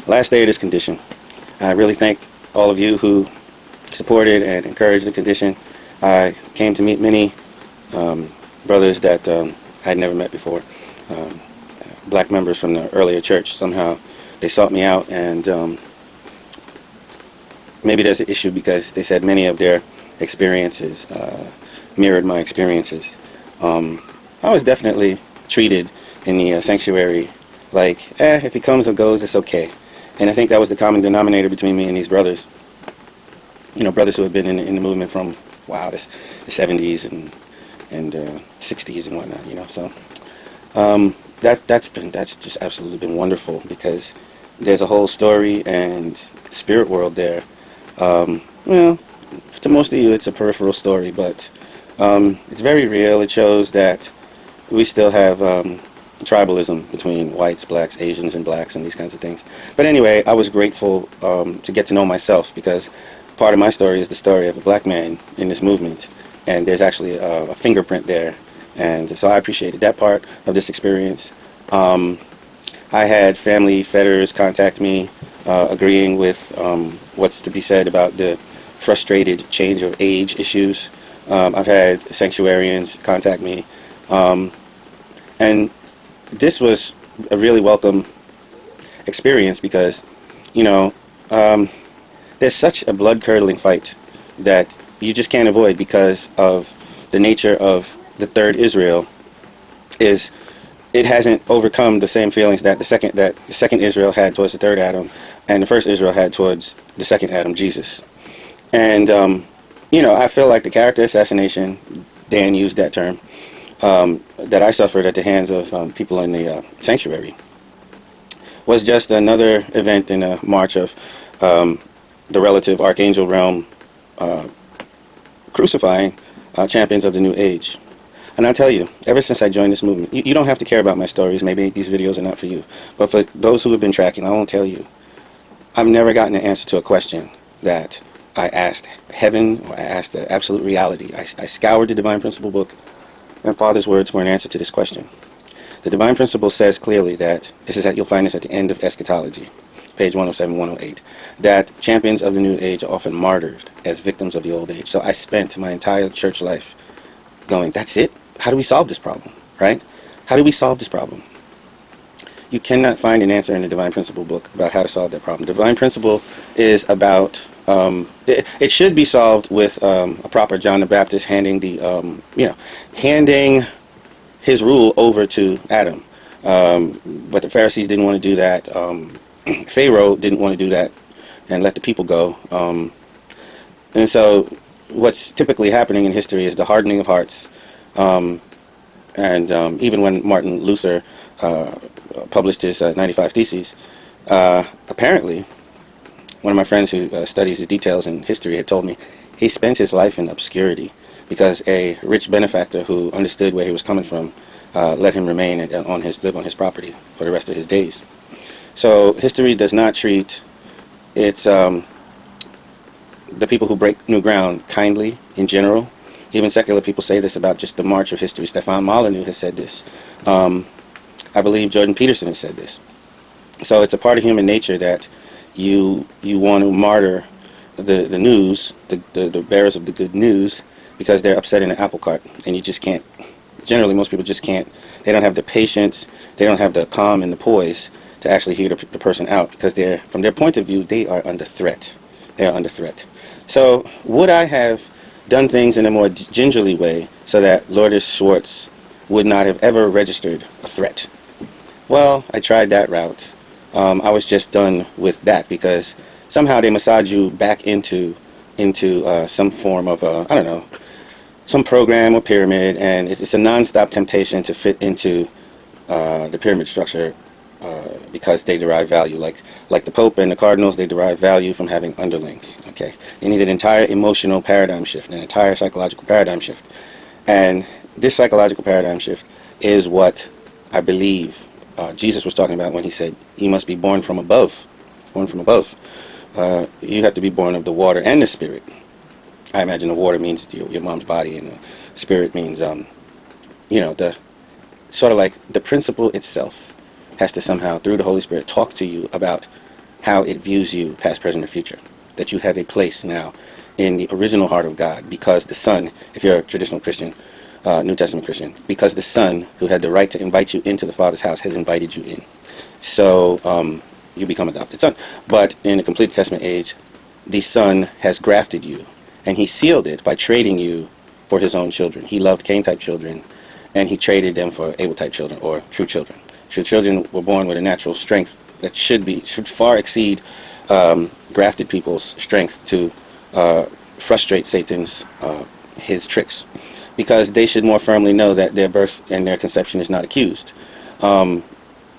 last day of this condition. I really thank all of you who supported and encouraged the condition. I came to meet many brothers that I had never met before, black members from the earlier church. Somehow they sought me out, and maybe there's an issue because they said many of their experiences mirrored my experiences. I was definitely treated in the sanctuary like, if he comes or goes, it's okay. And I think that was the common denominator between me and these brothers. You know, brothers who have been in the movement from, wow, the 70s and 60s and whatnot, you know. So that's just absolutely been wonderful, because there's a whole story and spirit world there. Well, to most of you it's a peripheral story, but it's very real. It shows that we still have tribalism between whites, blacks, Asians, and blacks, and these kinds of things. But anyway, I was grateful to get to know myself, because part of my story is the story of a black man in this movement, and there's actually a fingerprint there, and so I appreciated that part of this experience. I had family fetters contact me, agreeing with what's to be said about the frustrated change of age issues. I've had sanctuarians contact me, and this was a really welcome experience, because, you know, there's such a blood-curdling fight that you just can't avoid, because of the nature of the third Israel. Is it hasn't overcome the same feelings that the second Israel had towards the third Adam, and the first Israel had towards the second Adam, Jesus. And you know, I feel like the character assassination, Dan used that term, that I suffered at the hands of people in the sanctuary, was just another event in a march of the relative archangel realm crucifying champions of the new age. And I'll tell you, ever since I joined this movement, you don't have to care about my stories. Maybe these videos are not for you. But for those who have been tracking, I won't tell you, I've never gotten an answer to a question that I asked heaven, or I asked the absolute reality. I scoured the Divine Principle book and Father's words for an answer to this question. The Divine Principle says clearly that, you'll find this at the end of Eschatology, page 107, 108, that champions of the new age are often martyred as victims of the old age. So I spent my entire church life going, that's it? How do we solve this problem, right? How do we solve this problem? You cannot find an answer in the Divine Principle book about how to solve that problem. Divine Principle is about, it should be solved with a proper John the Baptist handing handing his rule over to Adam. But the Pharisees didn't want to do that. Pharaoh didn't want to do that and let the people go. And so what's typically happening in history is the hardening of hearts. Even when Martin Luther published his 95 Theses, apparently one of my friends who studies the details in history had told me he spent his life in obscurity because a rich benefactor who understood where he was coming from let him remain and live on his property for the rest of his days. So history does not treat its the people who break new ground kindly in general. Even secular people say this about just the march of history. Stefan Molyneux has said this. I believe Jordan Peterson has said this. So it's a part of human nature that you want to martyr the news, the bearers of the good news, because they're upset in the apple cart, and you just can't. Generally, most people just can't. They don't have the patience. They don't have the calm and the poise to actually hear the person out, because from their point of view, they are under threat. They are under threat. So would I have done things in a more gingerly way so that Lourdes Schwartz would not have ever registered a threat? Well, I tried that route. I was just done with that, because somehow they massage you back into some form of I don't know, some program or pyramid, and it's a non-stop temptation to fit into the pyramid structure because they derive value. Like the Pope and the Cardinals, they derive value from having underlings. Okay, they need an entire emotional paradigm shift, an entire psychological paradigm shift, and this psychological paradigm shift is what I believe Jesus was talking about when he said, "You must be born from above." Born from above. You have to be born of the water and the spirit. I imagine the water means your mom's body, and the spirit means, the sort of like the principle itself has to somehow, through the Holy Spirit, talk to you about how it views you, past, present, or future. That you have a place now in the original heart of God, because the Son, if you're a traditional Christian, New Testament Christian, because the Son, who had the right to invite you into the Father's house, has invited you in. So you become adopted son. But in the complete Testament age, the Son has grafted you, and he sealed it by trading you for his own children. He loved Cain-type children, and he traded them for Abel-type children, or true children. True children were born with a natural strength that should far exceed grafted people's strength to frustrate Satan's his tricks, because they should more firmly know that their birth and their conception is not accused.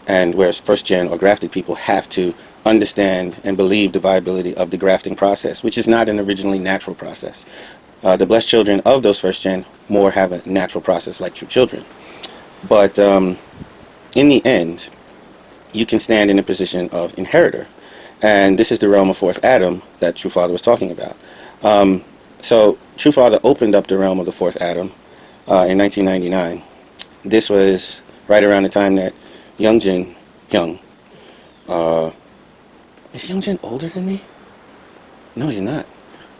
And whereas first-gen or grafted people have to understand and believe the viability of the grafting process, which is not an originally natural process. The blessed children of those first-gen more have a natural process like true children. But in the end, you can stand in a position of inheritor. And this is the realm of fourth Adam that True Father was talking about. So True Father opened up the realm of the fourth Adam in 1999. This was right around the time that Young, is Youngjin older than me? No, he's not.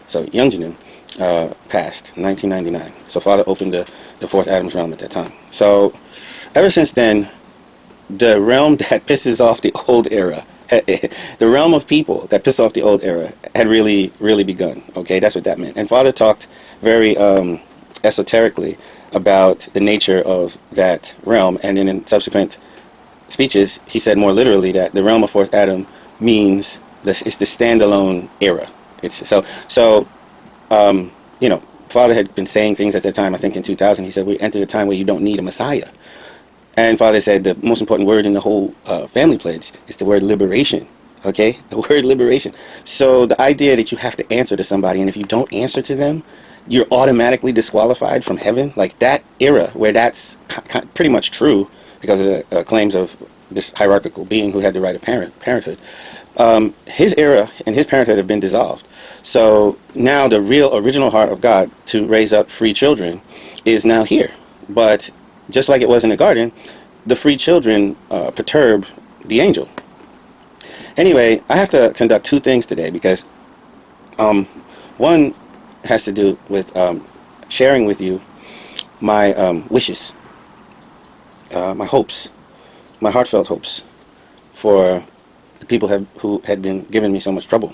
So Youngjin passed in 1999. So Father opened the fourth Adam's realm at that time. So ever since then, the realm that pisses off the old era, the realm of people that piss off the old era, had really, really begun. Okay, that's what that meant. And Father talked very esoterically about the nature of that realm, and then in subsequent speeches, he said more literally that the realm of fourth Adam means it's the standalone era. It's you know, Father had been saying things at that time. I think in 2000, he said, we entered a time where you don't need a Messiah. And Father said the most important word in the whole family pledge is the word liberation. Okay, the word liberation. So the idea that you have to answer to somebody, and if you don't answer to them, you're automatically disqualified from heaven. Like that era where that's pretty much true, because of the claims of this hierarchical being who had the right of parenthood. His era and his parenthood have been dissolved. So now the real original heart of God to raise up free children is now here. But just like it was in the garden, the free children perturb the angel. Anyway, I have to conduct two things today, because one has to do with sharing with you my wishes, my hopes, my heartfelt hopes for the people who had been giving me so much trouble.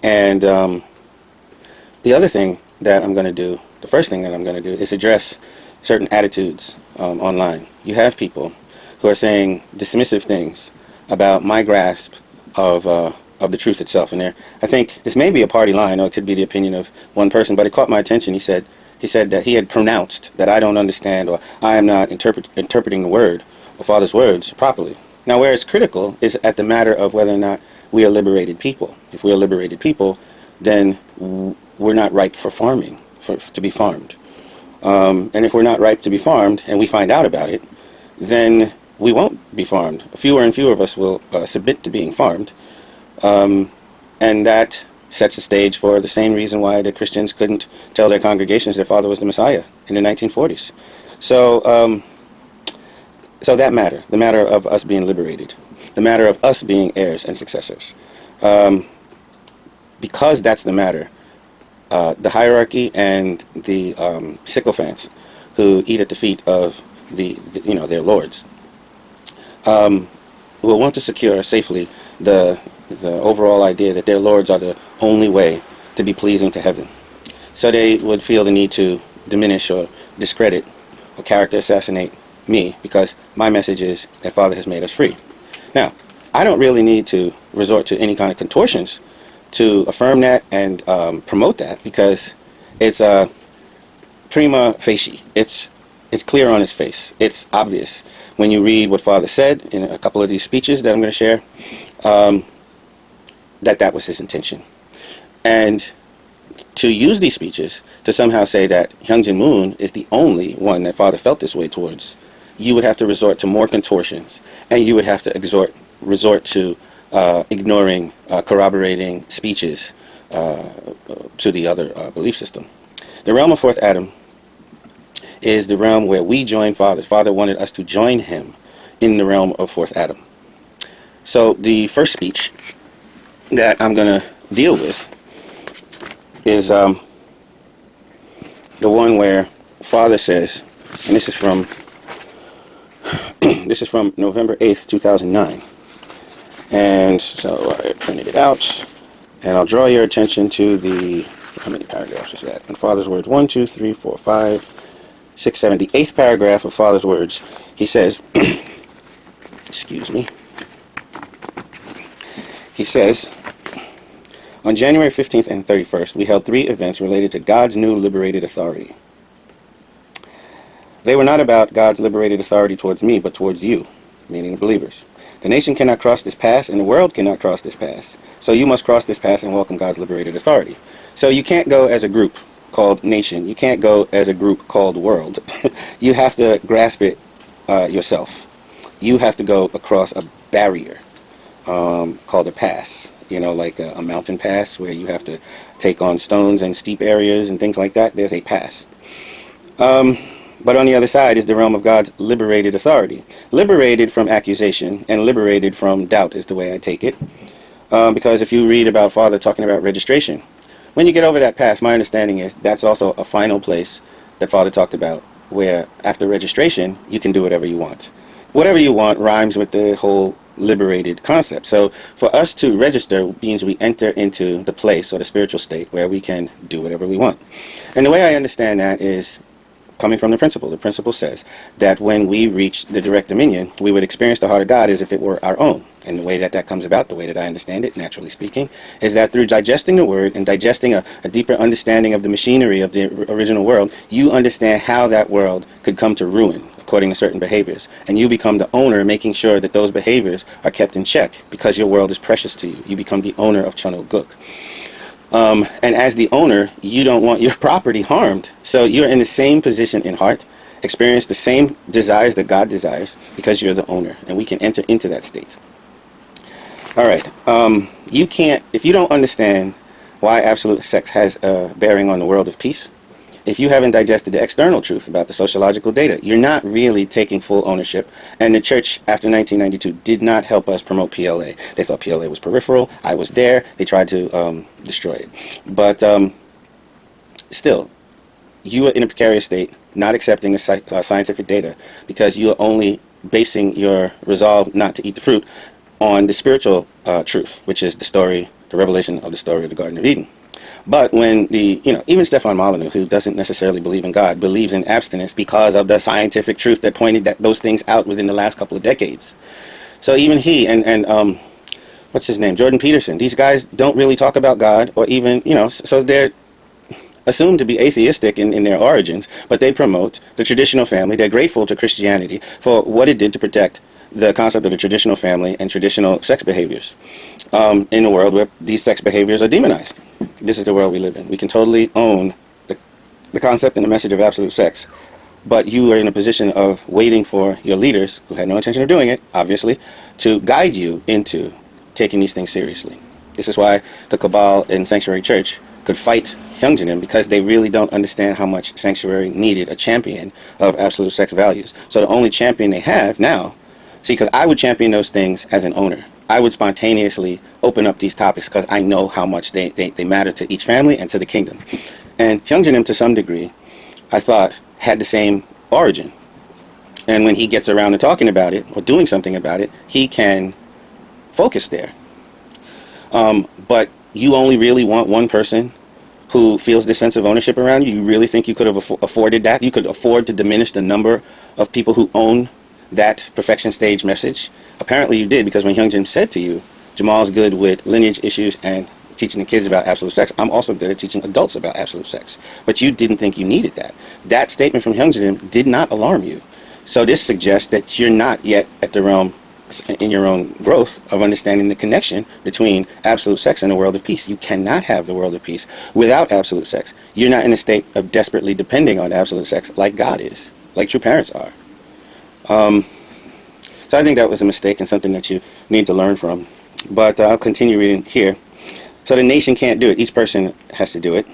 And the other thing that I'm going to do, the first thing that I'm going to do, is address certain attitudes online. You have people who are saying dismissive things about my grasp of the truth itself. And I think this may be a party line, or it could be the opinion of one person, but it caught my attention. He said that he had pronounced that I don't understand, or I am not interpreting the word, or Father's words, properly. Now, where it's critical is at the matter of whether or not we are liberated people. If we are liberated people, then we're not ripe for farming, to be farmed. And if we're not ripe to be farmed, and we find out about it, then we won't be farmed. Fewer and fewer of us will submit to being farmed. And that sets the stage for the same reason why the Christians couldn't tell their congregations their Father was the Messiah in the 1940s. So that matter, the matter of us being liberated, the matter of us being heirs and successors. Because that's the matter, the hierarchy and the sycophants who eat at the feet of their lords will want to secure safely the overall idea that their lords are the only way to be pleasing to heaven. So they would feel the need to diminish or discredit or character assassinate me, because my message is that Father has made us free. Now, I don't really need to resort to any kind of contortions to affirm that and promote that, because it's prima facie. It's clear on its face. It's obvious when you read what Father said in a couple of these speeches that I'm going to share, that was his intention. And to use these speeches to somehow say that Hyungjin Moon is the only one that Father felt this way towards, you would have to resort to more contortions, and you would have to resort to ignoring corroborating speeches to the other belief system. The realm of fourth Adam is the realm where we join Father. Father wanted us to join him in the realm of fourth Adam. So the first speech that I'm going to deal with is the one where Father says, and this is from November 8th, 2009. And so I printed it out, and I'll draw your attention to the, how many paragraphs is that? In Father's words, 1, 2, 3, 4, 5, 6, 7, the 8th paragraph of Father's words. He says, excuse me. He says, on January 15th and 31st, we held 3 events related to God's new liberated authority. They were not about God's liberated authority towards me, but towards you, meaning the believers. The nation cannot cross this pass, and the world cannot cross this pass. So you must cross this pass and welcome God's liberated authority. So you can't go as a group called nation. You can't go as a group called world. You have to grasp it yourself. You have to go across a barrier called a pass. You know, like a mountain pass where you have to take on stones and steep areas and things like that. There's a pass. But on the other side is the realm of God's liberated authority. Liberated from accusation and liberated from doubt is the way I take it. Because if you read about Father talking about registration, when you get over that pass, my understanding is that's also a final place that Father talked about, where after registration, you can do whatever you want. Whatever you want rhymes with the whole liberated concept. So for us to register means we enter into the place or the spiritual state where we can do whatever we want. And the way I understand that is coming from the principle. The principle says that when we reach the direct dominion, we would experience the heart of God as if it were our own. And the way that that comes about, the way that I understand it, naturally speaking, is that through digesting the word and digesting a deeper understanding of the machinery of the original world, you understand how that world could come to ruin according to certain behaviors. And you become the owner, making sure that those behaviors are kept in check because your world is precious to you. You become the owner of Chano Guk. And as the owner, you don't want your property harmed. So you're in the same position in heart, experience the same desires that God desires because you're the owner. And we can enter into that state. All right. You can't, if you don't understand why absolute sex has a bearing on the world of peace, if you haven't digested the external truth about the sociological data, you're not really taking full ownership. And the church after 1992 did not help us promote PLA. They thought PLA was peripheral. I was there. They tried to destroy it. But still, you are in a precarious state, not accepting the scientific data because you are only basing your resolve not to eat the fruit on the spiritual truth, which is the story, the revelation of the story of the Garden of Eden. But when even Stefan Molyneux, who doesn't necessarily believe in God, believes in abstinence because of the scientific truth that pointed those things out within the last couple of decades. So even he and what's his name, Jordan Peterson, these guys don't really talk about God or even, so they're assumed to be atheistic in their origins, but they promote the traditional family. They're grateful to Christianity for what it did to protect the concept of the traditional family and traditional sex behaviors in a world where these sex behaviors are demonized. This is the world we live in. We can totally own the concept and the message of absolute sex, but you are in a position of waiting for your leaders, who had no intention of doing it, obviously, to guide you into taking these things seriously. This is why the Cabal in Sanctuary Church could fight Hyungjanim, because they really don't understand how much Sanctuary needed a champion of absolute sex values. So the only champion they have now, see, because I would champion those things as an owner. I would spontaneously open up these topics because I know how much they matter to each family and to the kingdom. And Hyungjanim, to some degree, I thought, had the same origin. And when he gets around to talking about it or doing something about it, he can focus there. But you only really want one person who feels this sense of ownership around you. You really think you could have afforded that? You could afford to diminish the number of people who own that perfection stage message? Apparently you did, because when Hyungjin said to you, Jamal's good with lineage issues and teaching the kids about absolute sex, I'm also good at teaching adults about absolute sex. But you didn't think you needed that. That statement from Hyungjin did not alarm you. So this suggests that you're not yet at the realm in your own growth of understanding the connection between absolute sex and the world of peace. You cannot have the world of peace without absolute sex. You're not in a state of desperately depending on absolute sex like God is, like true parents are. So I think that was a mistake and something that you need to learn from. But I'll continue reading here. So the nation can't do it. Each person has to do it.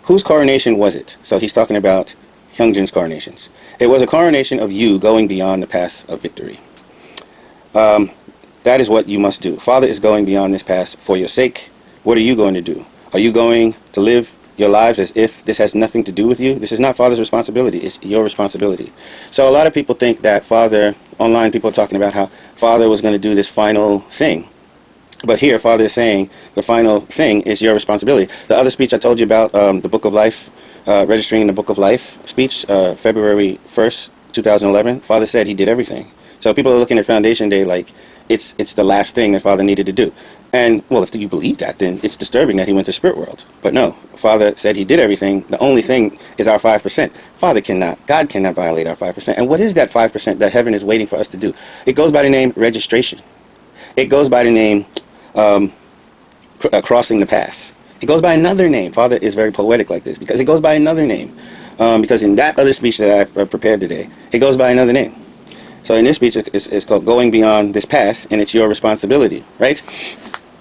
Whose coronation was it? So he's talking about Hyungjin's coronations. It was a coronation of you going beyond the path of victory. That is what you must do. Father is going beyond this past for your sake. What are you going to do? Are you going to live your lives as if this has nothing to do with you? This is not Father's responsibility. It's your responsibility. So a lot of people think that Father, online people are talking about how Father was going to do this final thing. But here, Father is saying the final thing is your responsibility. The other speech I told you about, the Book of Life, registering in the Book of Life speech, February 1st, 2011, Father said he did everything. So people are looking at Foundation Day like it's the last thing that Father needed to do. And, well, if you believe that, then it's disturbing that he went to spirit world. But no, Father said he did everything. The only thing is our 5%. God cannot violate our 5%. And what is that 5% that heaven is waiting for us to do? It goes by the name registration. It goes by the name crossing the pass. It goes by another name. Father is very poetic like this because it goes by another name. Because in that other speech that I've prepared today, it goes by another name. So in this speech, it's called Going Beyond This Pass, and it's your responsibility, right?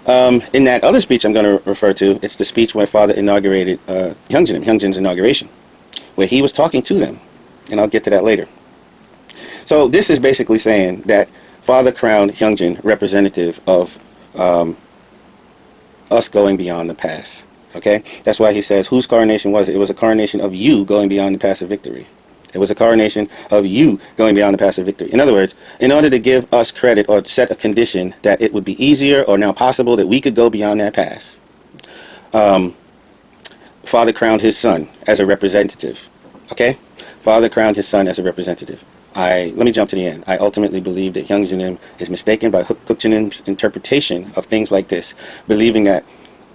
In that other speech I'm going to refer to, it's the speech where Father inaugurated Hyungjin's inauguration, where he was talking to them, and I'll get to that later. So this is basically saying that Father crowned Hyungjin representative of us going beyond the past. Okay? That's why he says, whose coronation was it? It was a coronation of you going beyond the path of victory. It was a coronation of you going beyond the path of victory. In other words, in order to give us credit or set a condition that it would be easier or now possible that we could go beyond that path, Father crowned his son as a representative. Okay? Father crowned his son as a representative. Let me jump to the end. I ultimately believe that Hyungjin is mistaken by Hyungjin's interpretation of things like this, believing that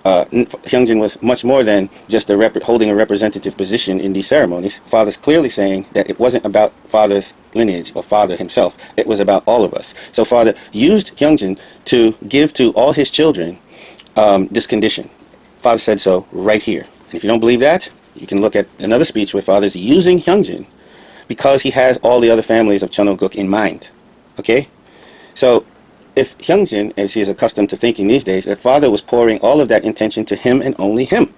Hyungjin was much more than just holding a representative position in these ceremonies. Father's clearly saying that it wasn't about Father's lineage or Father himself. It was about all of us. So Father used Hyungjin to give to all his children this condition. Father said so right here. And if you don't believe that, you can look at another speech where Father's using Hyungjin because he has all the other families of Cheongguk in mind. Okay? So if Hyungjin, as he is accustomed to thinking these days, if Father was pouring all of that intention to him and only him.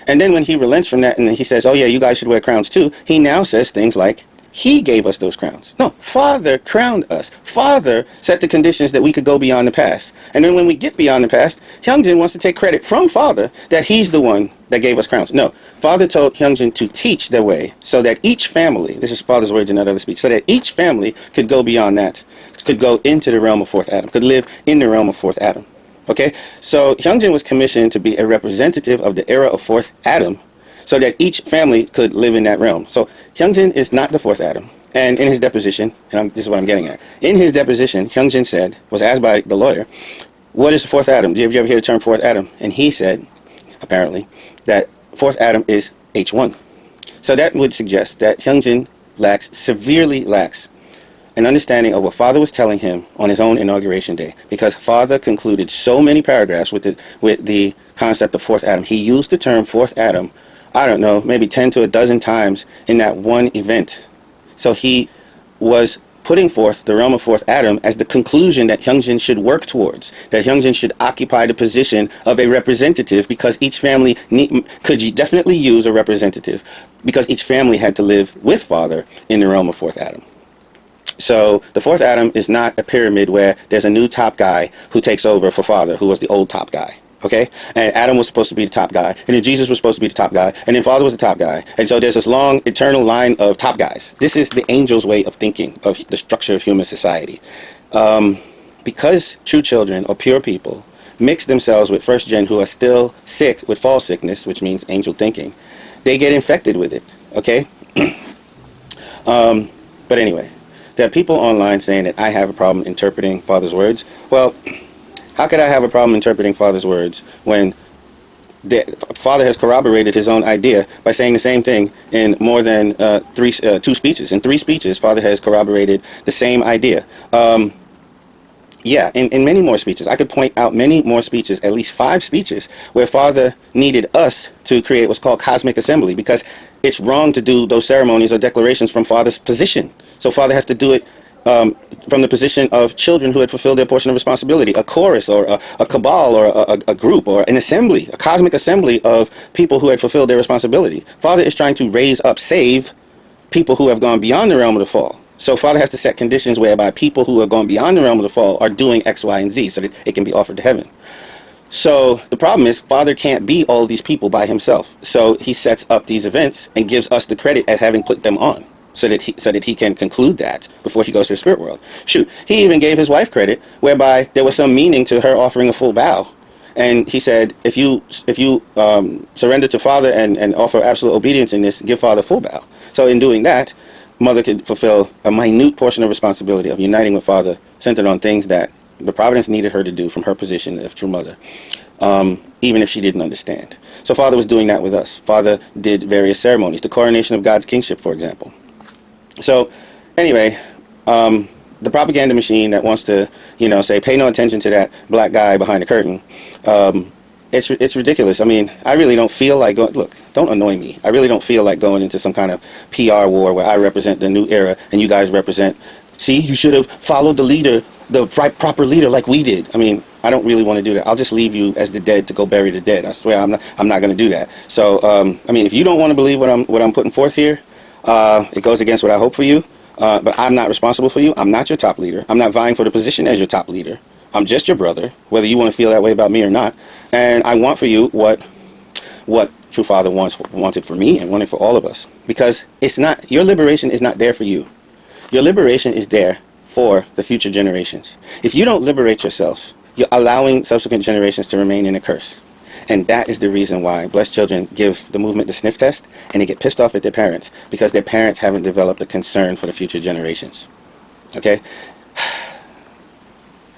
And then when he relents from that and he says, oh yeah, you guys should wear crowns too, he now says things like, he gave us those crowns. No, Father crowned us. Father set the conditions that we could go beyond the past. And then when we get beyond the past, Hyungjin wants to take credit from Father that he's the one that gave us crowns. No, Father told Hyungjin to teach the way so that each family, this is Father's words in that other speech, so that each family could go beyond that, could go into the realm of fourth Adam, could live in the realm of fourth Adam. Okay, so Hyungjin was commissioned to be a representative of the era of fourth Adam, so that each family could live in that realm. So Hyungjin is not the fourth Adam. And in his deposition, and this is what I'm getting at, in his deposition, Hyungjin was asked by the lawyer, what is the fourth Adam? Have you ever heard the term fourth Adam? And he said, apparently, that fourth Adam is H1. So that would suggest that Hyungjin severely lacks an understanding of what Father was telling him on his own inauguration day, because Father concluded so many paragraphs with the concept of fourth Adam. He used the term fourth Adam, I don't know, maybe 10 to a dozen times in that one event. So he was putting forth the realm of fourth Adam as the conclusion that Hyungjin should work towards, that Hyungjin should occupy the position of a representative, because each family could definitely use a representative, because each family had to live with Father in the realm of fourth Adam. So the fourth Adam is not a pyramid where there's a new top guy who takes over for Father, who was the old top guy. Okay? And Adam was supposed to be the top guy, and then Jesus was supposed to be the top guy, and then Father was the top guy. And so there's this long, eternal line of top guys. This is the angel's way of thinking of the structure of human society. Because true children or pure people mix themselves with first gen who are still sick with false sickness, which means angel thinking, they get infected with it. Okay? But anyway, there are people online saying that I have a problem interpreting Father's words. Well, how could I have a problem interpreting Father's words when Father has corroborated his own idea by saying the same thing in more than two speeches? In 3 speeches, Father has corroborated the same idea. Yeah, in many more speeches. I could point out many more speeches, at least 5 speeches, where Father needed us to create what's called cosmic assembly, because it's wrong to do those ceremonies or declarations from Father's position. So Father has to do it from the position of children who had fulfilled their portion of responsibility, a chorus or a cabal or a group or an assembly, a cosmic assembly of people who had fulfilled their responsibility. Father is trying to raise up, save people who have gone beyond the realm of the fall. So Father has to set conditions whereby people who are going beyond the realm of the fall are doing X, Y, and Z so that it can be offered to heaven. So the problem is Father can't be all these people by himself. So he sets up these events and gives us the credit as having put them on, so that he can conclude that before he goes to the spirit world. Shoot, he even gave his wife credit whereby there was some meaning to her offering a full bow. And he said, if you surrender to Father and offer absolute obedience in this, give Father full bow. So in doing that, Mother could fulfill a minute portion of responsibility of uniting with Father, centered on things that the providence needed her to do from her position of true mother, even if she didn't understand. So Father was doing that with us. Father did various ceremonies, the coronation of God's kingship, for example. So anyway, the propaganda machine that wants to, say, pay no attention to that black guy behind the curtain, it's ridiculous. I mean, I really don't feel like going, look, don't annoy me. I really don't feel like going into some kind of PR war where I represent the new era and you guys represent, see, you should have followed the leader, the proper leader like we did. I mean, I don't really want to do that. I'll just leave you as the dead to go bury the dead. I swear I'm not going to do that. So, I mean, if you don't want to believe what I'm putting forth here, it goes against what I hope for you. But I'm not responsible for you. I'm not your top leader. I'm not vying for the position as your top leader. I'm just your brother, whether you want to feel that way about me or not. And I want for you what True Father wanted for me and wanted for all of us. Because it's not, your liberation is not there for you. Your liberation is there for the future generations. If you don't liberate yourself, you're allowing subsequent generations to remain in a curse. And that is the reason why blessed children give the movement the sniff test and they get pissed off at their parents, because their parents haven't developed a concern for the future generations. Okay?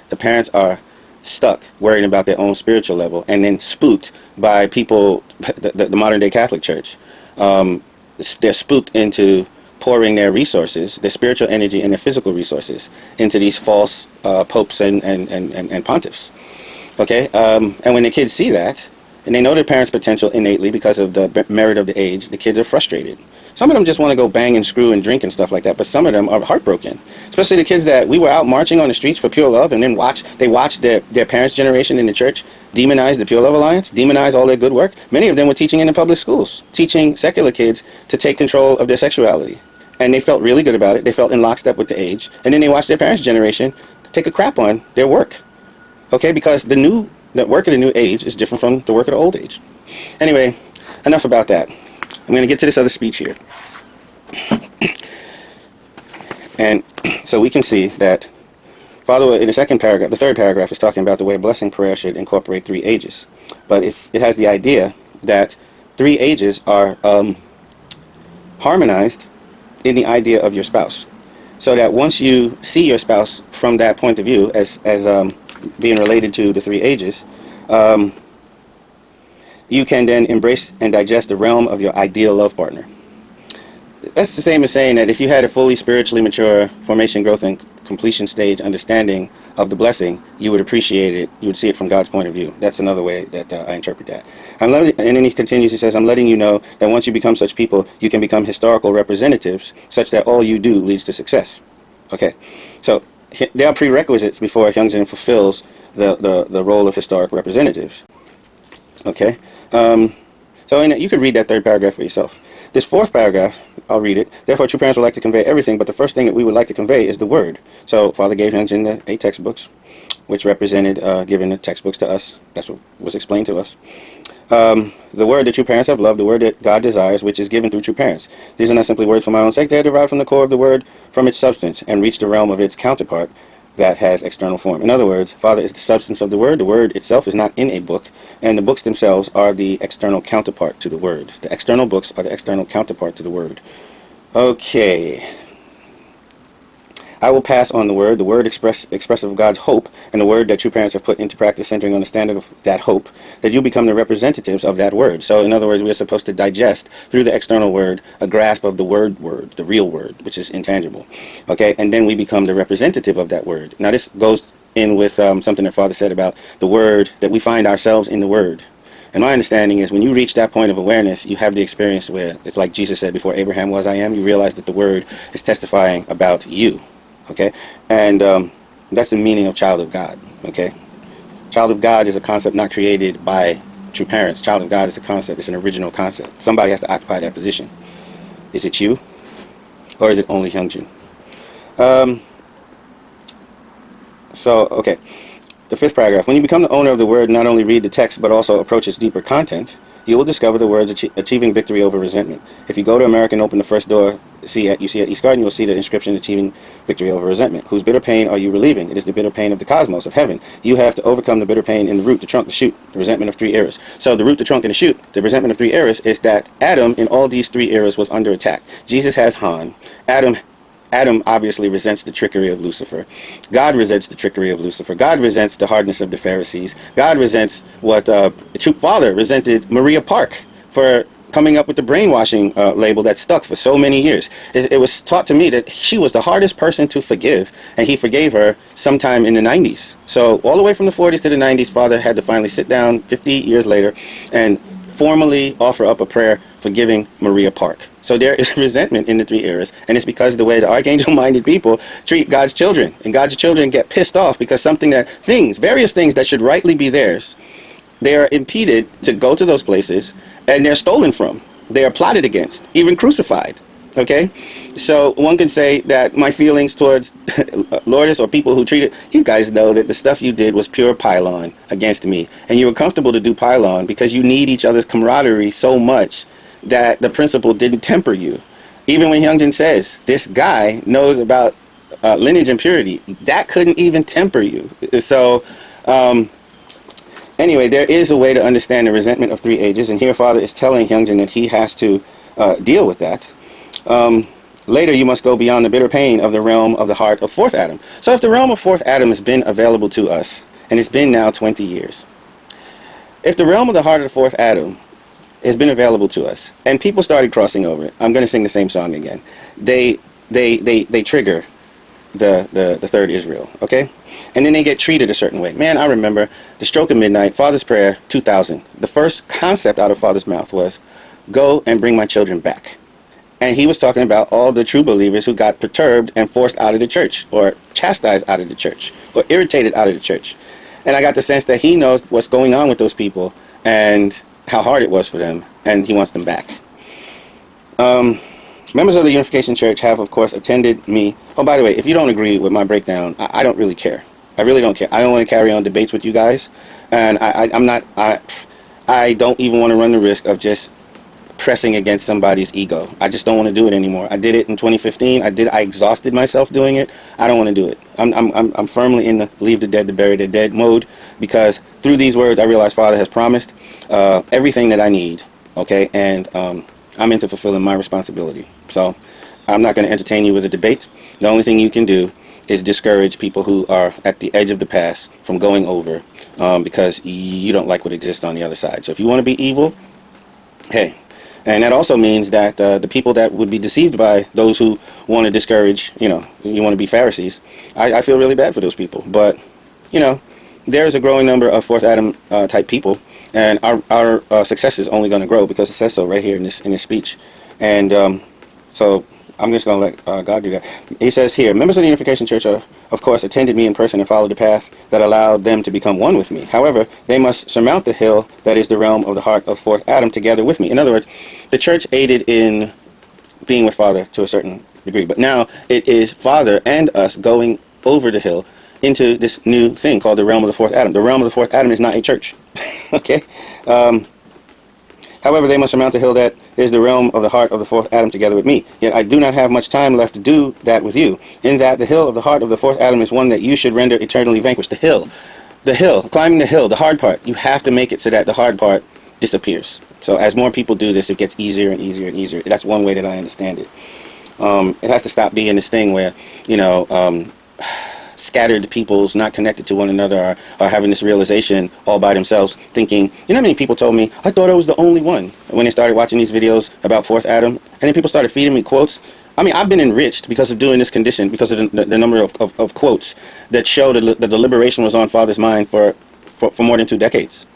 The parents are stuck worrying about their own spiritual level and then spooked by people, the modern day Catholic Church. They're spooked into pouring their resources, their spiritual energy and their physical resources into these false popes and pontiffs. Okay? And when the kids see that, and they know their parents' potential innately because of the merit of the age, the kids are frustrated. Some of them just want to go bang and screw and drink and stuff like that, but some of them are heartbroken. Especially the kids that we were out marching on the streets for pure love, and then they watched their parents' generation in the church demonize the Pure Love Alliance, demonize all their good work. Many of them were teaching in the public schools, teaching secular kids to take control of their sexuality. And they felt really good about it. They felt in lockstep with the age. And then they watched their parents' generation take a crap on their work. Okay, because the work of the new age is different from the work of the old age. Anyway, enough about that. I'm going to get to this other speech here. And so we can see that Father, in the third paragraph, is talking about the way blessing prayer should incorporate 3 ages. But if it has the idea that 3 ages are harmonized in the idea of your spouse. So that once you see your spouse from that point of view as being related to the 3 ages, you can then embrace and digest the realm of your ideal love partner. That's the same as saying that if you had a fully spiritually mature formation, growth, and completion stage understanding of the blessing, you would appreciate it. You would see it from God's point of view. That's another way that I interpret that. And then he continues, he says, I'm letting you know that once you become such people, you can become historical representatives such that all you do leads to success. Okay, so there are prerequisites before a youngster fulfills the role of historic representatives. Okay, so you can read that 3rd paragraph for yourself. This 4th paragraph, I'll read it. Therefore, true parents would like to convey everything, but the first thing that we would like to convey is the word. So Father gave Hyunjin the 8 textbooks, which represented giving the textbooks to us. That's what was explained to us. The word that true parents have loved, the word that God desires, which is given through true parents. These are not simply words for my own sake. They are derived from the core of the word, from its substance, and reach the realm of its counterpart that has external form. In other words, Father is the substance of the word. The word itself is not in a book, and the books themselves are the external counterpart to the word. The external books are the external counterpart to the word. Okay. I will pass on the word expressive of God's hope, and the word that true parents have put into practice centering on the standard of that hope, that you become the representatives of that word. So in other words, we are supposed to digest through the external word a grasp of the word, the real word, which is intangible. Okay, and then we become the representative of that word. Now this goes in with something that Father said about the word, that we find ourselves in the word. And my understanding is when you reach that point of awareness, you have the experience where it's like Jesus said, before Abraham was, I am. You realize that the word is testifying about you. Okay, and that's the meaning of child of God. Okay, child of God is a concept not created by true parents. Child of God is a concept. It's an original concept. Somebody has to occupy that position. Is it you, or is it only Hyunjin? Um, okay. The fifth paragraph. When you become the owner of the word, not only read the text, but also approach its deeper content, you will discover the words achieving victory over resentment. If you go to America and open the first door you see at East Garden, you will see the inscription achieving victory over resentment. Whose bitter pain are you relieving? It is the bitter pain of the cosmos, of heaven. You have to overcome the bitter pain in the root, the trunk, the shoot, the resentment of 3 eras. So the root, the trunk, and the shoot, the resentment of 3 eras, is that Adam in all these 3 eras was under attack. Jesus has Han. Adam obviously resents the trickery of Lucifer. God resents the trickery of Lucifer. God resents the hardness of the Pharisees. God resents what the true father resented Maria Park for coming up with the brainwashing label that stuck for so many years. It was taught to me that she was the hardest person to forgive, and he forgave her sometime in the 90s. So all the way from the 40s to the 90s, Father had to finally sit down 50 years later and formally offer up a prayer forgiving Maria Park. So there is resentment in the 3 eras, and it's because of the way the archangel-minded people treat God's children. And God's children get pissed off because various things that should rightly be theirs, they are impeded to go to those places, and they're stolen from. They are plotted against, even crucified. Okay? So one could say that my feelings towards Lourdes or people who treated, you guys know that the stuff you did was pure pylon against me. And you were comfortable to do pylon because you need each other's camaraderie so much that the principle didn't temper you. Even when Hyunjin says, this guy knows about lineage and purity, that couldn't even temper you. So, anyway, there is a way to understand the resentment of 3 ages, and here Father is telling Hyunjin that he has to deal with that. Later, you must go beyond the bitter pain of the realm of the heart of 4th Adam. So if the realm of 4th Adam has been available to us, and it's been now 20 years, if the realm of the heart of the 4th Adam has been available to us, and people started crossing over it, I'm going to sing the same song again. They trigger the 3rd Israel, okay? And then they get treated a certain way. Man, I remember the stroke of midnight, Father's prayer, 2000. The first concept out of Father's mouth was, go and bring my children back. And he was talking about all the true believers who got perturbed and forced out of the church, or chastised out of the church, or irritated out of the church. And I got the sense that he knows what's going on with those people and how hard it was for them, and he wants them back. Members of the Unification Church have, of course, attended me. Oh, by the way, if you don't agree with my breakdown, I don't really care. I really don't care. I don't want to carry on debates with you guys, and I don't even want to run the risk of just pressing against somebody's ego. I just don't want to do it anymore. I did it in 2015. I exhausted myself doing it. I don't want to do it. I'm firmly in the leave the dead to bury the dead mode, because through these words I realize Father has promised everything that I need. Okay, and I'm into fulfilling my responsibility. So I'm not going to entertain you with a debate. The only thing you can do is discourage people who are at the edge of the past from going over, because you don't like what exists on the other side. So if you want to be evil, hey. And that also means that the people that would be deceived by those who want to discourage, you want to be Pharisees, I feel really bad for those people. But, there's a growing number of 4th Adam type people, and our success is only going to grow because it says so right here in this speech. And so I'm just going to let God do that. He says here, members of the Unification Church, of course, attended me in person and followed the path that allowed them to become one with me. However, they must surmount the hill that is the realm of the heart of 4th Adam together with me. In other words, the church aided in being with Father to a certain degree, but now it is Father and us going over the hill into this new thing called the realm of the 4th Adam. The realm of the 4th Adam is not a church. Okay? However, they must surmount the hill that is the realm of the heart of the 4th Adam together with me. Yet I do not have much time left to do that with you, in that the hill of the heart of the 4th Adam is one that you should render eternally vanquished. The hill, climbing the hill, the hard part, you have to make it so that the hard part disappears. So as more people do this, it gets easier and easier and easier. That's one way that I understand it. It has to stop being this thing where, scattered peoples not connected to one another are having this realization all by themselves, thinking, how many people told me I thought I was the only one when they started watching these videos about 4th Adam, and then people started feeding me quotes. I mean, I've been enriched because of doing this condition, because of the number of quotes that show that the liberation was on Father's mind for more than 2 decades.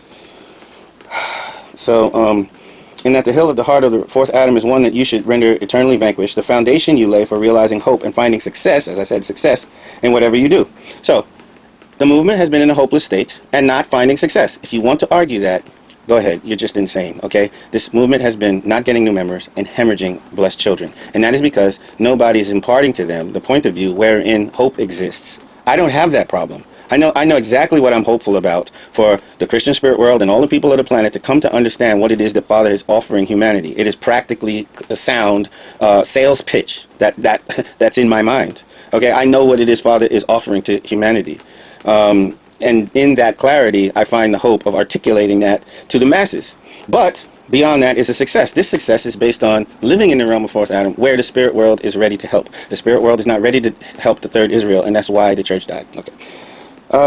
So in that the hill of the heart of the 4th Adam is one that you should render eternally vanquished, the foundation you lay for realizing hope and finding success, as I said, success in whatever you do. So the movement has been in a hopeless state and not finding success. If you want to argue that, go ahead. You're just insane, okay? This movement has been not getting new members and hemorrhaging blessed children. And that is because nobody is imparting to them the point of view wherein hope exists. I don't have that problem. I know exactly what I'm hopeful about for the Christian spirit world and all the people of the planet to come to understand what it is that Father is offering humanity. It is practically a sound sales pitch that's in my mind. Okay, I know what it is Father is offering to humanity. And in that clarity, I find the hope of articulating that to the masses. But beyond that is a success. This success is based on living in the realm of fourth Adam, where the spirit world is ready to help. The spirit world is not ready to help the third Israel, and that's why the church died. Okay. So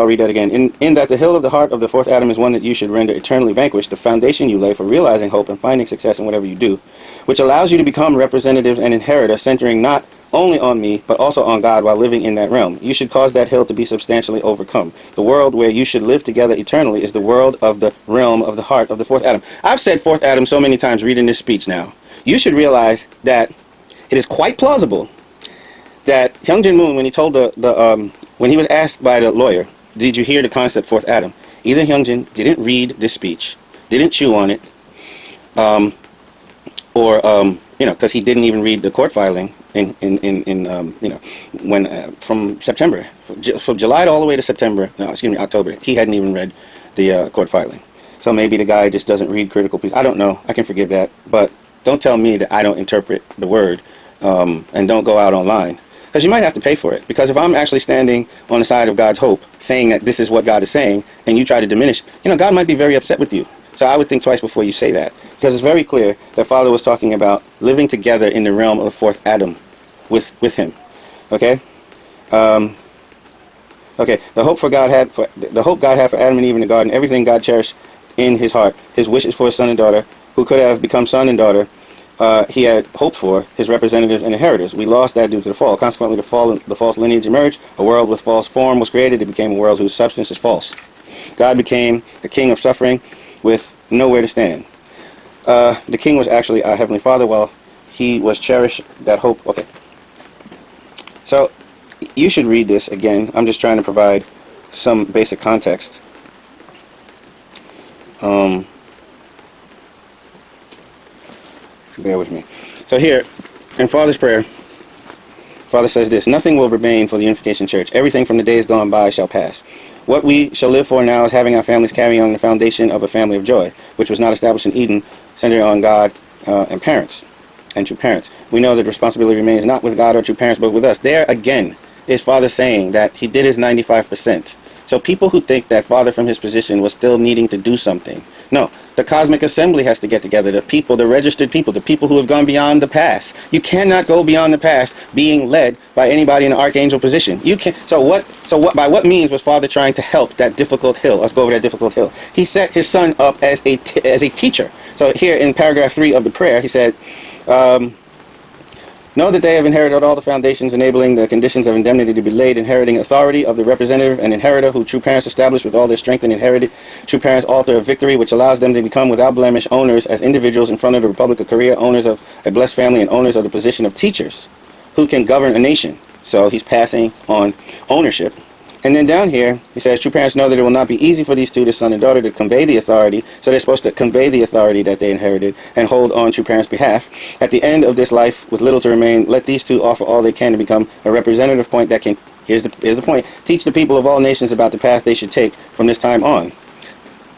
I'll read that again. In that the hill of the heart of the fourth Adam is one that you should render eternally vanquished, the foundation you lay for realizing hope and finding success in whatever you do, which allows you to become representatives and inheritors, centering not only on me, but also on God while living in that realm. You should cause that hill to be substantially overcome. The world where you should live together eternally is the world of the realm of the heart of the fourth Adam. I've said fourth Adam so many times reading this speech now. You should realize that it is quite plausible that Hyung Jin Moon, when he told when he was asked by the lawyer, did you hear the concept fourth Adam? Either Hyung Jin didn't read this speech, didn't chew on it, or because he didn't even read the court filing from September, from July all the way to September. No, excuse me, October. He hadn't even read the court filing. So maybe the guy just doesn't read critical pieces. I don't know. I can forgive that, but don't tell me that I don't interpret the word, and don't go out online. Because you might have to pay for it. Because if I'm actually standing on the side of God's hope, saying that this is what God is saying, and you try to diminish, God might be very upset with you. So I would think twice before you say that. Because it's very clear that Father was talking about living together in the realm of the fourth Adam with him. Okay? Okay. The hope God had for Adam and Eve in the garden, everything God cherished in his heart, his wishes for his son and daughter, who could have become son and daughter, he had hoped for his representatives and inheritors. We lost that due to the fall. Consequently, the false lineage emerged. A world with false form was created. It became a world whose substance is false. God became the king of suffering with nowhere to stand. The king was actually our Heavenly Father while he was cherished that hope. Okay. So, you should read this again. I'm just trying to provide some basic context. Bear with me. So here, in Father's prayer, Father says this: nothing will remain for the unification church. Everything from the days gone by shall pass. What we shall live for now is having our families carry on the foundation of a family of joy, which was not established in Eden, centered on God and parents, and true parents. We know that the responsibility remains not with God or true parents, but with us. There again is Father saying that he did his 95%. So people who think that Father from his position was still needing to do something. No, the cosmic assembly has to get together. The people, the registered people, the people who have gone beyond the past. You cannot go beyond the past being led by anybody in an archangel position. You can. By what means was Father trying to help that difficult hill? Let's go over that difficult hill. He set his son up as a teacher. So here in paragraph 3 of the prayer, he said, know that they have inherited all the foundations enabling the conditions of indemnity to be laid, inheriting authority of the representative and inheritor who true parents establish with all their strength and inherited true parents' altar of victory, which allows them to become without blemish owners as individuals in front of the Republic of Korea, owners of a blessed family and owners of the position of teachers who can govern a nation. So he's passing on ownership. And then down here, he says, true parents know that it will not be easy for these two, the son and daughter, to convey the authority. So they're supposed to convey the authority that they inherited and hold on true parents' behalf. At the end of this life, with little to remain, let these two offer all they can to become a representative point that can, here's the point, teach the people of all nations about the path they should take from this time on.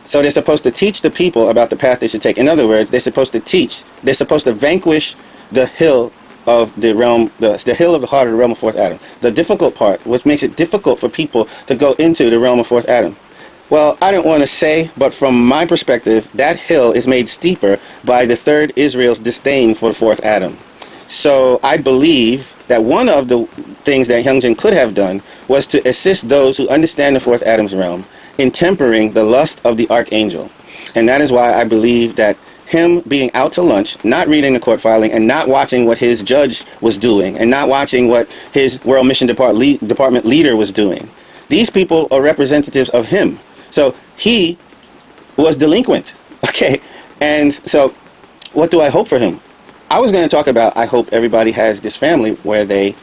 So they're supposed to teach the people about the path they should take. In other words, they're supposed to vanquish the hill of the realm, the hill of the heart of the realm of fourth Adam. The difficult part, which makes it difficult for people to go into the realm of fourth Adam. Well, I don't want to say, but from my perspective, that hill is made steeper by the third Israel's disdain for the fourth Adam. So I believe that one of the things that Hyung Jin could have done was to assist those who understand the fourth Adam's realm in tempering the lust of the archangel. And that is why I believe that him being out to lunch, not reading the court filing, and not watching what his judge was doing, and not watching what his World Mission Department leader was doing. These people are representatives of him. So he was delinquent. Okay. And so what do I hope for him? I was going to talk about, I hope everybody has this family where they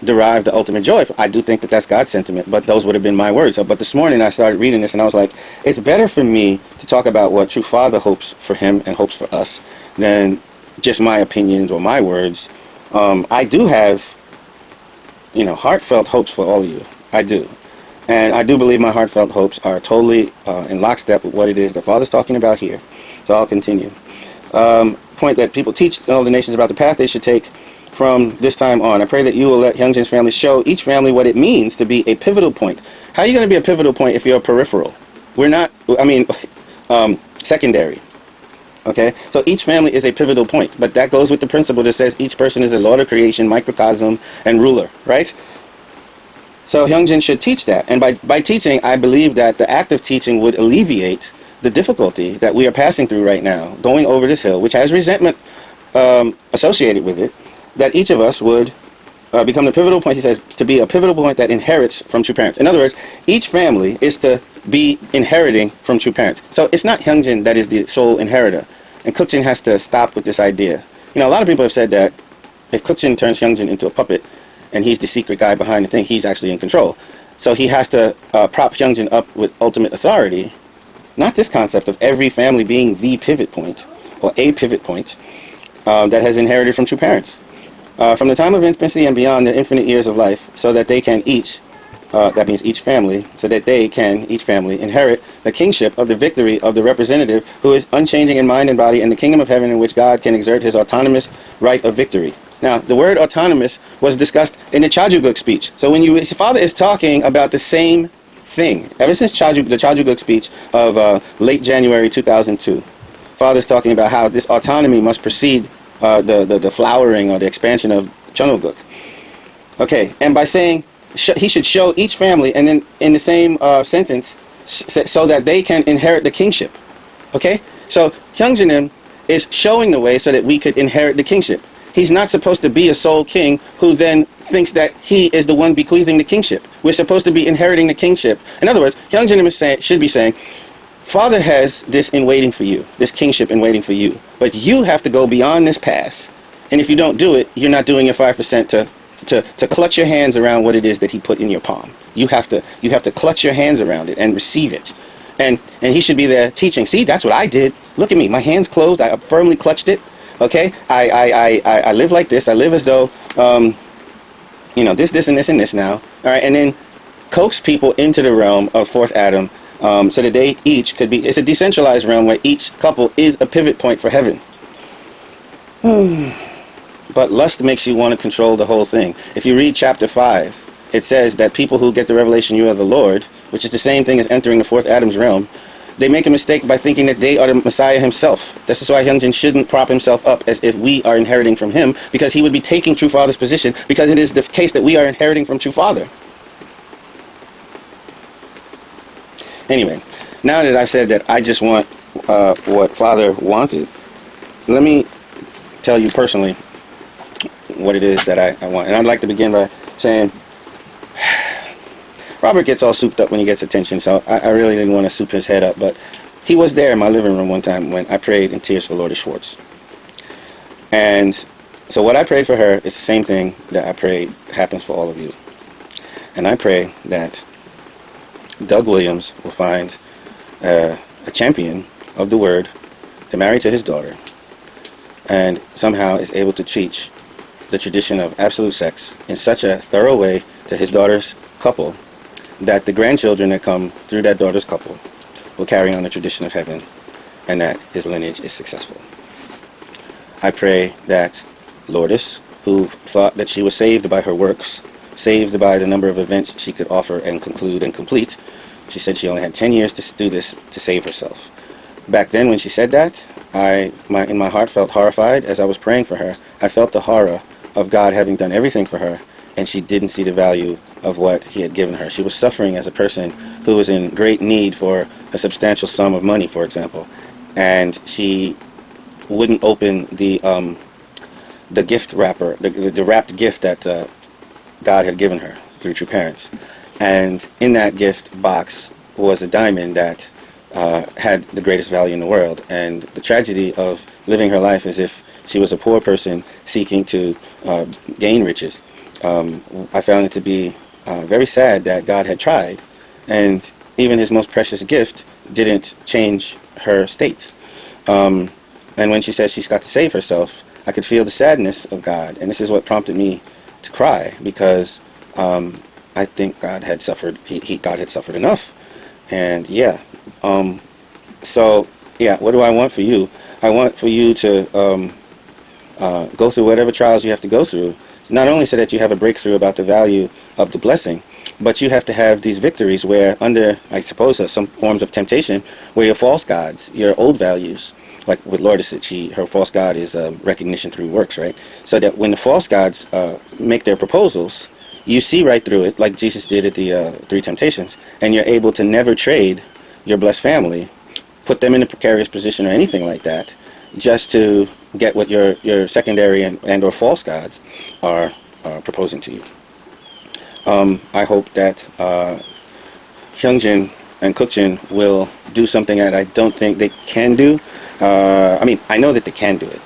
derive the ultimate joy. I do think that that's God's sentiment, but those would have been my words. But this morning I started reading this and I was like, it's better for me to talk about what true Father hopes for him and hopes for us than just my opinions or my words. I do have, heartfelt hopes for all of you. I do. And I do believe my heartfelt hopes are totally in lockstep with what it is the Father's talking about here. So I'll continue. Point that people teach all the nations about the path they should take from this time on. I pray that you will let Hyungjin's family show each family what it means to be a pivotal point. How are you going to be a pivotal point if you're a peripheral? We're not, secondary. Okay? So each family is a pivotal point. But that goes with the principle that says each person is a Lord of creation, microcosm, and ruler. Right? So Hyungjin should teach that. And by teaching, I believe that the act of teaching would alleviate the difficulty that we are passing through right now, going over this hill, which has resentment associated with it, that each of us would become the pivotal point, he says, to be a pivotal point that inherits from true parents. In other words, each family is to be inheriting from true parents. So it's not Hyungjin that is the sole inheritor. And Kukjin has to stop with this idea. A lot of people have said that if Kukjin turns Hyungjin into a puppet and he's the secret guy behind the thing, he's actually in control. So he has to prop Hyungjin up with ultimate authority. Not this concept of every family being the pivot point, or a pivot point, that has inherited from true parents. From the time of infancy and beyond the infinite years of life, so that they can each, that means each family, so that they can, each family, inherit the kingship of the victory of the representative who is unchanging in mind and body in the kingdom of heaven in which God can exert his autonomous right of victory. Now, the word autonomous was discussed in the Chajuguk speech. So when his father is talking about the same thing, ever since the Chajuguk speech of late January 2002, Father's talking about how this autonomy must precede the flowering or the expansion of Chonoguk. Okay, and by saying he should show each family, and then in the same sentence, so that they can inherit the kingship. Okay, so Hyungjin is showing the way so that we could inherit the kingship. He's not supposed to be a sole king who then thinks that he is the one bequeathing the kingship. We're supposed to be inheriting the kingship. In other words, Hyungjin should be saying, Father has this in waiting for you, this kingship in waiting for you. But you have to go beyond this pass. And if you don't do it, you're not doing your 5% to clutch your hands around what it is that he put in your palm. You have to clutch your hands around it and receive it. And he should be there teaching. See, that's what I did. Look at me. My hands closed. I firmly clutched it. Okay, I live like this. I live as though, this, and this, and this now. All right, and then coax people into the realm of fourth Adam, so that they each could be. It's a decentralized realm where each couple is a pivot point for heaven. But lust makes you want to control the whole thing. If you read chapter 5, it says that people who get the revelation you are the Lord, which is the same thing as entering the fourth Adam's realm, they make a mistake by thinking that they are the Messiah himself. This is why Hyungjin shouldn't prop himself up as if we are inheriting from him, because he would be taking True Father's position, because it is the case that we are inheriting from True Father. Anyway, now that I've said that I just want what Father wanted, let me tell you personally what it is that I want. And I'd like to begin by saying, Robert gets all souped up when he gets attention, so I really didn't want to soup his head up, but he was there in my living room one time when I prayed in tears for Lourdes Schwartz. And so what I prayed for her is the same thing that I prayed happens for all of you. And I pray that Doug Williams will find a champion of the word to marry to his daughter, and somehow is able to teach the tradition of absolute sex in such a thorough way to his daughter's couple that the grandchildren that come through that daughter's couple will carry on the tradition of heaven, and that his lineage is successful. I pray that Lourdes, who thought that she was saved by her works, saved by the number of events she could offer and conclude and complete, she said she only had 10 years to do this to save herself. Back then when she said that, in my heart felt horrified as I was praying for her. I felt the horror of God having done everything for her, and she didn't see the value of what he had given her. She was suffering as a person who was in great need for a substantial sum of money, for example, and she wouldn't open the gift wrapper, the wrapped gift that God had given her through True Parents. And in that gift box was a diamond that had the greatest value in the world. And the tragedy of living her life as if she was a poor person seeking to gain riches I found it to be very sad that God had tried, and even his most precious gift didn't change her state. And when she says she's got to save herself, I could feel the sadness of God, and this is what prompted me to cry, because I think God had suffered. God had suffered enough, and yeah. So yeah, what do I want for you? I want for you to go through whatever trials you have to go through, not only so that you have a breakthrough about the value of the blessing, but you have to have these victories where, under, I suppose, some forms of temptation, where your false gods, your old values, like with Lourdes, her false god is recognition through works, right? So that when the false gods make their proposals, you see right through it, like Jesus did at the three temptations, and you're able to never trade your blessed family, put them in a precarious position or anything like that, just to get what your secondary and or false gods are proposing to you. I hope that Hyungjin and Kookjin will do something that I don't think they can do. I mean, I know that they can do it,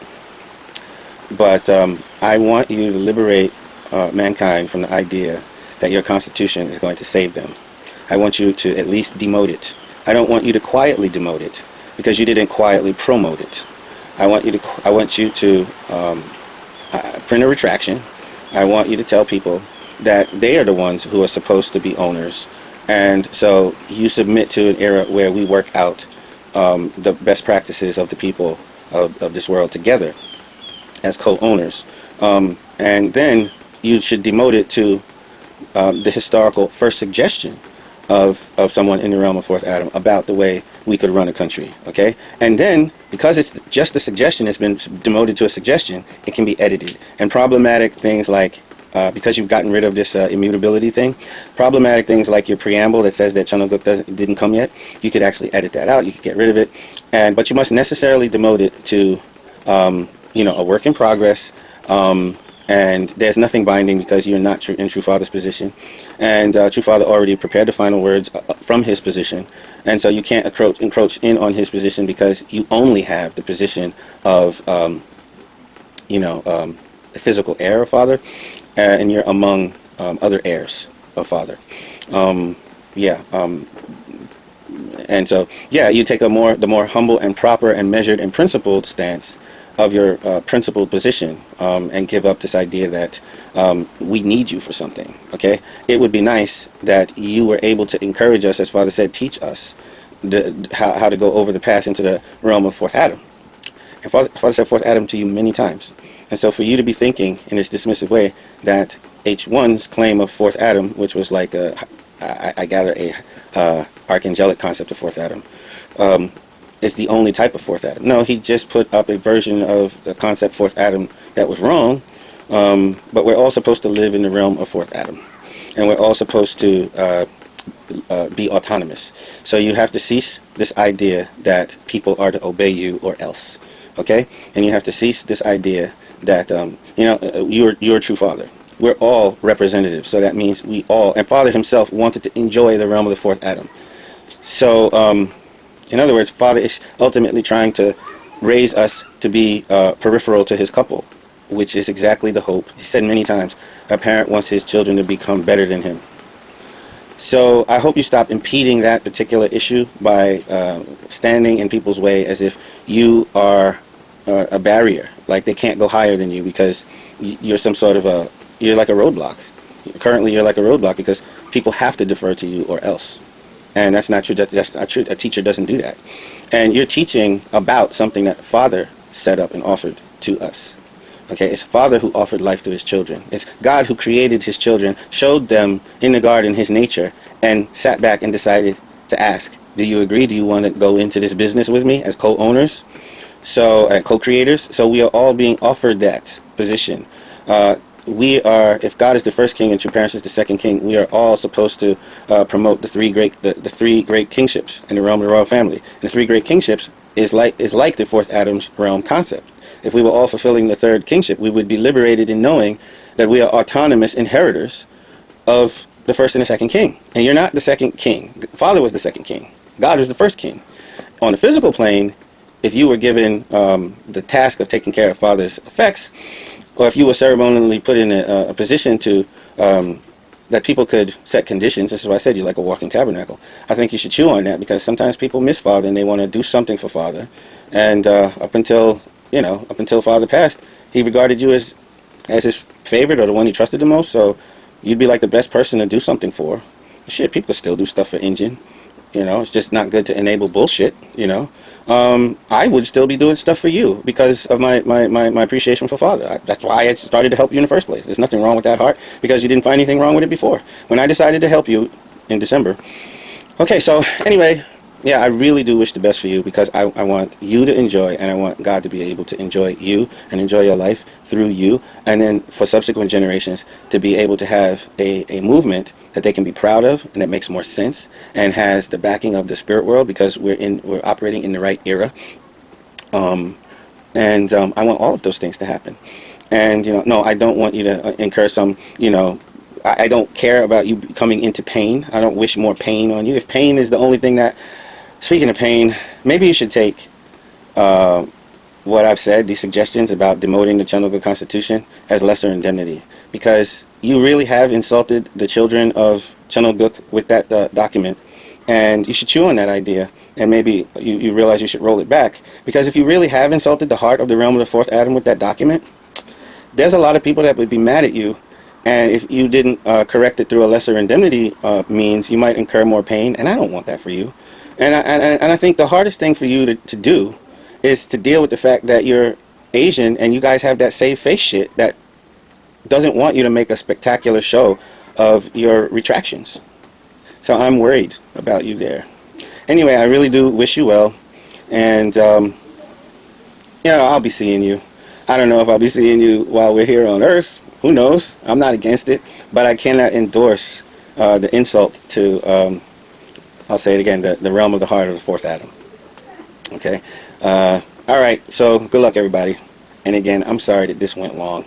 but I want you to liberate mankind from the idea that your constitution is going to save them. I want you to at least demote it. I don't want you to quietly demote it, because you didn't quietly promote it. I want you to print a retraction. I want you to tell people that they are the ones who are supposed to be owners, and so you submit to an era where we work out the best practices of the people of this world together as co-owners, and then you should demote it to the historical first suggestion of someone in the realm of fourth Adam about the way we could run a country, okay? And then, because it's just a suggestion, it's been demoted to a suggestion, it can be edited. And problematic things like, because you've gotten rid of this immutability thing, problematic things like your preamble that says that Chunoguk didn't come yet, you could actually edit that out, you could get rid of it. But you must necessarily demote it to, a work in progress, and there's nothing binding, because you're not in True Father's position, and True Father already prepared the final words from his position, and so you can't encroach in on his position, because you only have the position of the physical heir of Father, and you're among other heirs of Father. And so you take the more humble and proper and measured and principled stance of your principled position, and give up this idea that we need you for something, okay? It would be nice that you were able to encourage us, as Father said, teach us how to go over the path into the realm of fourth Adam. And Father said fourth Adam to you many times. And so for you to be thinking in this dismissive way that H1's claim of fourth Adam, which was like I gather a archangelic concept of fourth Adam, is the only type of fourth Adam. No, he just put up a version of the concept fourth Adam that was wrong, but we're all supposed to live in the realm of fourth Adam, and we're all supposed to be autonomous. So you have to cease this idea that people are to obey you or else, okay? And you have to cease this idea that you're a true Father. We're all representatives, so that means we all, and Father himself wanted to enjoy the realm of the fourth Adam. So in other words, Father is ultimately trying to raise us to be peripheral to his couple, which is exactly the hope. He said many times, a parent wants his children to become better than him. So I hope you stop impeding that particular issue by standing in people's way as if you are a barrier, like they can't go higher than you because you're some sort of you're like a roadblock. Currently you're like a roadblock because people have to defer to you or else. And that's not true. That's not true. A teacher doesn't do that. And you're teaching about something that Father set up and offered to us. Okay, it's Father who offered life to his children. It's God who created his children, showed them in the garden his nature, and sat back and decided to ask, do you agree? Do you want to go into this business with me as co-owners? So, co-creators? So we are all being offered that position. We are, if God is the first king and True Parents is the second king, we are all supposed to promote the three great kingships in the realm of the royal family. And the three great kingships is like the fourth Adam's realm concept. If we were all fulfilling the third kingship, we would be liberated in knowing that we are autonomous inheritors of the first and the second king. And you're not the second king. Father was the second king. God is the first king. On the physical plane, if you were given the task of taking care of Father's effects, or if you were ceremonially put in a position to that people could set conditions. This is why I said you're like a walking tabernacle. I think you should chew on that, because sometimes people miss Father and they want to do something for Father. And up until Father passed, he regarded you as his favorite or the one he trusted the most. So you'd be like the best person to do something for. Shit, people could still do stuff for Injun. It's just not good to enable bullshit. I would still be doing stuff for you because of my appreciation for Father. That's why I started to help you in the first place. There's nothing wrong with that heart, because you didn't find anything wrong with it before. When I decided to help you in December. Okay, so anyway, yeah, I really do wish the best for you, because I want you to enjoy, and I want God to be able to enjoy you and enjoy your life through you, and then for subsequent generations to be able to have a movement that they can be proud of, and that makes more sense and has the backing of the spirit world, because we're operating in the right era. I want all of those things to happen. And no, I don't want you to incur some, I don't care about you coming into pain. I don't wish more pain on you. If pain is the only thing that, speaking of pain, maybe you should take what I've said, these suggestions about demoting the Chandogha Constitution, as lesser indemnity, because you really have insulted the children of Chandogha with that document, and you should chew on that idea, and maybe you realize you should roll it back, because if you really have insulted the heart of the realm of the fourth Adam with that document, there's a lot of people that would be mad at you, and if you didn't correct it through a lesser indemnity means, you might incur more pain, and I don't want that for you. And I think the hardest thing for you to do is to deal with the fact that you're Asian and you guys have that save face shit that doesn't want you to make a spectacular show of your retractions. So I'm worried about you there. Anyway, I really do wish you well, and I'll be seeing you. I don't know if I'll be seeing you while we're here on Earth. Who knows? I'm not against it, but I cannot endorse the insult to, I'll say it again, the realm of the heart of the fourth Adam. Okay? All right, so good luck, everybody. And again, I'm sorry that this went long.